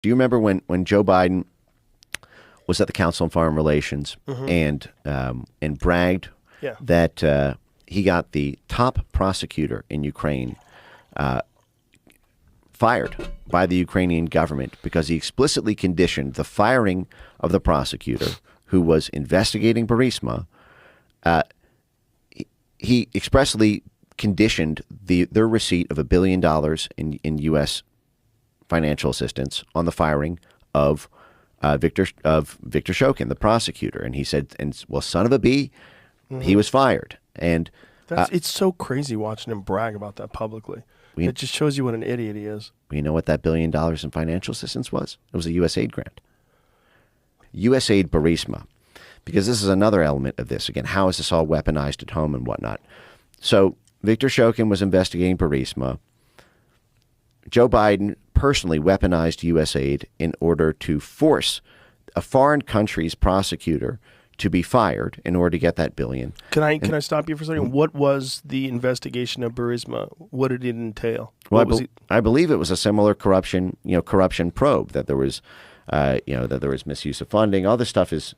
Do you remember when Joe Biden was at the Council on Foreign Relations and bragged that he got the top prosecutor in Ukraine fired by the Ukrainian government because he explicitly conditioned the firing of the prosecutor who was investigating Burisma. He expressly conditioned their receipt of $1 billion in U.S. financial assistance on the firing of Victor Shokin, the prosecutor. And he said, well, son of a b, he was fired. And it's so crazy watching him brag about that publicly. It just shows you what an idiot he is. You know what that $1 billion in financial assistance was? It was a USAID grant. USAID Burisma. Because this is another element of this. Again, how is this all weaponized at home and whatnot? So Victor Shokin was investigating Burisma. Joe Biden personally weaponized USAID in order to force a foreign country's prosecutor to be fired in order to get that $1 billion. Can I stop you for a second? What was the investigation of Burisma? What did it entail? Well, I believe it was a similar corruption probe, that there was, that there was misuse of funding. All this stuff is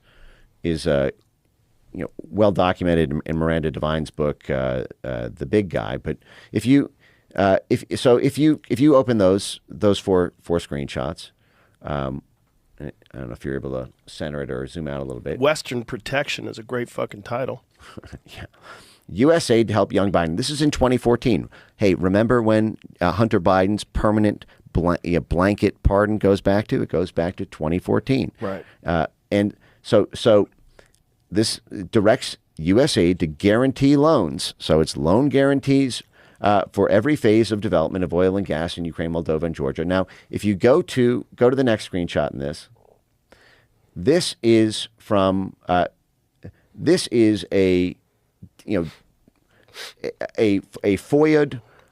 well documented in Miranda Devine's book, The Big Guy. But if you open those four screenshots, I don't know if you're able to center it or zoom out a little bit. Western Protection is a great fucking title. Yeah. USAID to help young Biden. This is in 2014. Hey, remember when Hunter Biden's permanent blanket pardon goes back to? It goes back to 2014. Right. And so this directs USAID to guarantee loans. So it's loan guarantees for every phase of development of oil and gas in Ukraine, Moldova, and Georgia. Now, if you go to the next screenshot in this, this is from this is a FOIA'd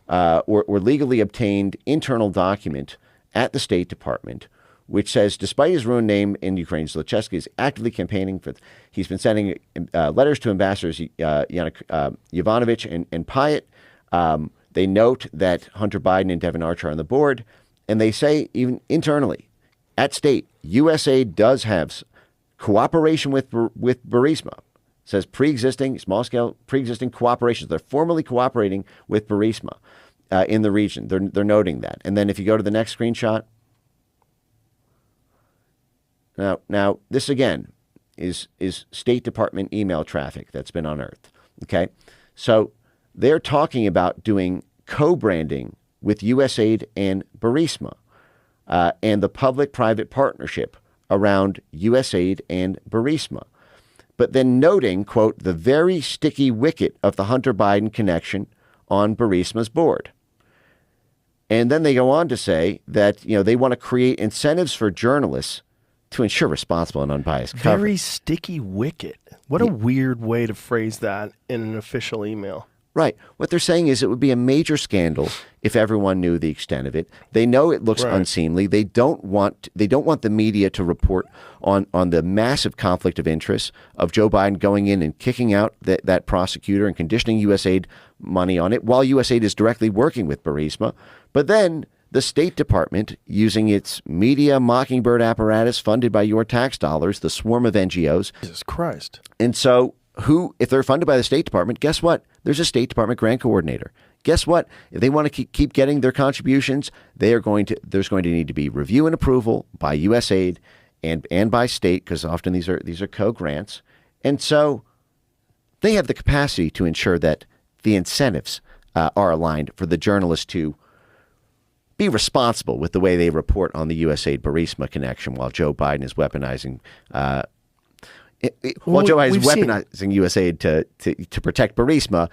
or legally obtained internal document at the State Department, which says, despite his ruined name in Ukraine, Zlochevsky is actively campaigning for. He's been sending letters to ambassadors Yovanovitch and Pyatt. They note that Hunter Biden and Devin Archer are on the board, and they say even internally at State, USAID does have cooperation with Burisma. It says small-scale pre-existing cooperations. They're formally cooperating with Burisma in the region. They're noting that. And then if you go to the next screenshot, now this again is State Department email traffic that's been unearthed. Okay, so they're talking about doing co-branding with USAID and Burisma and the public-private partnership around USAID and Burisma. But then noting, quote, the very sticky wicket of the Hunter Biden connection on Burisma's board. And then they go on to say that, they want to create incentives for journalists to ensure responsible and unbiased coverage. Very sticky wicket. What a weird way to phrase that in an official email. Right. What they're saying is it would be a major scandal if everyone knew the extent of it. They know it looks unseemly. They don't want the media to report on the massive conflict of interest of Joe Biden going in and kicking out that prosecutor and conditioning USAID money on it while USAID is directly working with Burisma. But then the State Department, using its media mockingbird apparatus funded by your tax dollars, the swarm of NGOs. Jesus Christ. And so if they're funded by the State Department, guess what? There's a State Department grant coordinator. Guess what? If they want to keep getting their contributions, there's going to need to be review and approval by USAID and by state, because often these are co-grants. And so they have the capacity to ensure that the incentives are aligned for the journalists to be responsible with the way they report on the USAID Burisma connection while Joe Biden is weaponizing USAID to protect Burisma.